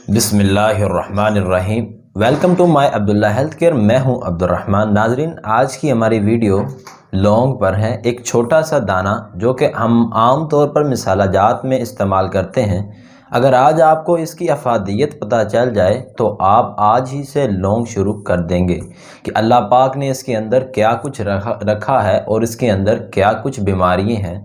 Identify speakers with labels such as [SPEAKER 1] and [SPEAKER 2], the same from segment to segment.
[SPEAKER 1] بسم اللہ الرحمن الرحیم۔ Welcome to my Abdullah health care کیئر۔ میں ہوں عبدالرحمن۔ ناظرین، آج کی ہماری ویڈیو لونگ پر ہے۔ ایک چھوٹا سا دانہ جو کہ ہم عام طور پر مسالہ جات میں استعمال کرتے ہیں، اگر آج آپ کو اس کی افادیت پتہ چل جائے تو آپ آج ہی سے لونگ شروع کر دیں گے کہ اللہ پاک نے اس کے اندر کیا کچھ رکھا ہے اور اس کے اندر کیا کچھ بیماریاں ہیں۔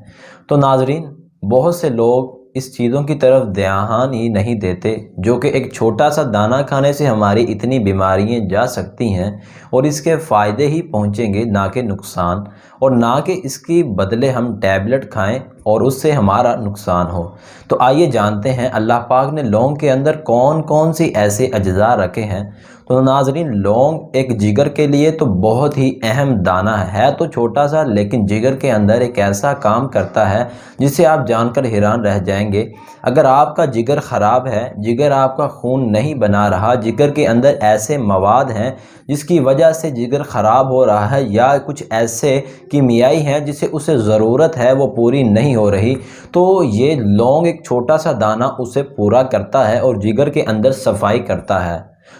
[SPEAKER 1] تو ناظرین، بہت سے لوگ اس چیزوں کی طرف دھیان ہی نہیں دیتے جو کہ ایک چھوٹا سا دانہ کھانے سے ہماری اتنی بیماریاں جا سکتی ہیں اور اس کے فائدے ہی پہنچیں گے، نہ کہ نقصان، اور نہ کہ اس کی بدلے ہم ٹیبلٹ کھائیں اور اس سے ہمارا نقصان ہو۔ تو آئیے جانتے ہیں اللہ پاک نے لونگ کے اندر کون کون سی ایسے اجزاء رکھے ہیں۔ تو ناظرین، لونگ ایک جگر کے لیے تو بہت ہی اہم دانہ ہے تو چھوٹا سا، لیکن جگر کے اندر ایک ایسا کام کرتا ہے جسے آپ جان کر حیران رہ جائیں گے۔ اگر آپ کا جگر خراب ہے، جگر آپ کا خون نہیں بنا رہا، جگر کے اندر ایسے مواد ہیں جس کی وجہ سے جگر خراب ہو رہا ہے، یا کچھ ایسے کیمیائی ہیں جسے اسے ضرورت ہے وہ پوری نہیں ہو رہی، تو یہ لونگ ایک چھوٹا سا دانہ اسے پورا کرتا ہے اور جگر کے اندر صفائی کرتا ہے۔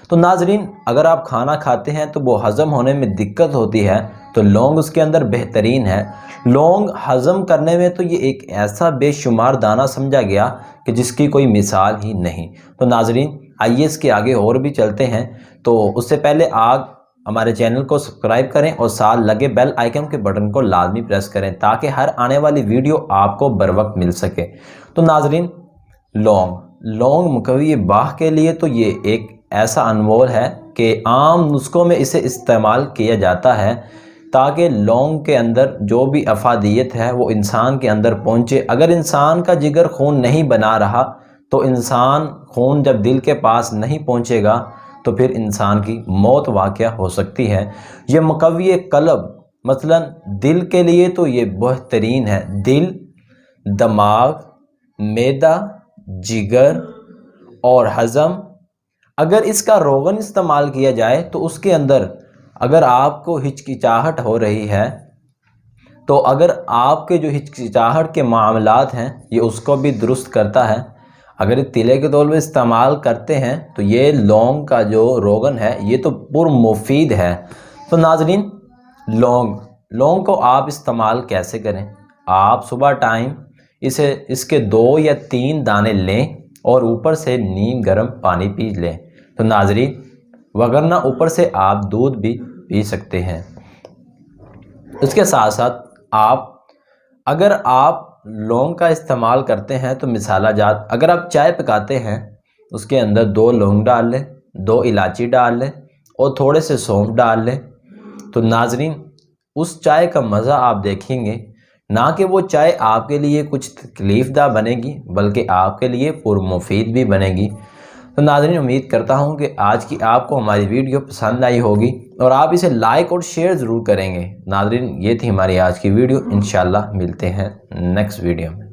[SPEAKER 1] تو ناظرین، اگر آپ کھانا کھاتے ہیں تو وہ ہضم ہونے میں دقت ہوتی ہے تو لونگ اس کے اندر بہترین ہے۔ لونگ ہضم کرنے میں تو یہ ایک ایسا بے شمار دانہ سمجھا گیا کہ جس کی کوئی مثال ہی نہیں۔ تو ناظرین، آئیے اس کے آگے اور بھی چلتے ہیں۔ تو اس سے پہلے آپ ہمارے چینل کو سبسکرائب کریں اور ساتھ لگے بیل آئیکن کے بٹن کو لازمی پریس کریں تاکہ ہر آنے والی ویڈیو آپ کو بر وقت مل سکے۔ تو ناظرین، لونگ مقوی باہ کے لیے تو یہ ایک ایسا انمول ہے کہ عام نسخوں میں اسے استعمال کیا جاتا ہے تاکہ لونگ کے اندر جو بھی افادیت ہے وہ انسان کے اندر پہنچے۔ اگر انسان کا جگر خون نہیں بنا رہا تو انسان خون جب دل کے پاس نہیں پہنچے گا تو پھر انسان کی موت واقع ہو سکتی ہے۔ یہ مقوی قلب مثلا دل کے لیے تو یہ بہترین ہے۔ دل، دماغ، معدہ، جگر اور ہضم، اگر اس کا روغن استعمال کیا جائے تو اس کے اندر اگر آپ کو ہچکچاہٹ ہو رہی ہے تو اگر آپ کے جو ہچکچاہٹ کے معاملات ہیں یہ اس کو بھی درست کرتا ہے۔ اگر تلے کے طور پر استعمال کرتے ہیں تو یہ لونگ کا جو روغن ہے یہ تو پر مفید ہے۔ تو ناظرین، لونگ کو آپ استعمال کیسے کریں؟ آپ صبح ٹائم اس کے 2 یا 3 دانے لیں اور اوپر سے نیم گرم پانی پی لیں۔ تو ناظرین، وگرنہ اوپر سے آپ دودھ بھی پی سکتے ہیں۔ اس کے ساتھ ساتھ اگر آپ لونگ کا استعمال کرتے ہیں تو مسالہ جات، اگر آپ چائے پکاتے ہیں اس کے اندر 2 لونگ ڈال لیں، 2 الائچی ڈال لیں اور تھوڑے سے سونف ڈال لیں، تو ناظرین اس چائے کا مزہ آپ دیکھیں گے، نہ کہ وہ چائے آپ کے لیے کچھ تکلیف دہ بنے گی بلکہ آپ کے لیے پر مفید بھی بنے گی۔ تو ناظرین، امید کرتا ہوں کہ آج کی آپ کو ہماری ویڈیو پسند آئی ہوگی اور آپ اسے لائک اور شیئر ضرور کریں گے۔ ناظرین، یہ تھی ہماری آج کی ویڈیو۔ انشاءاللہ ملتے ہیں نیکسٹ ویڈیو میں۔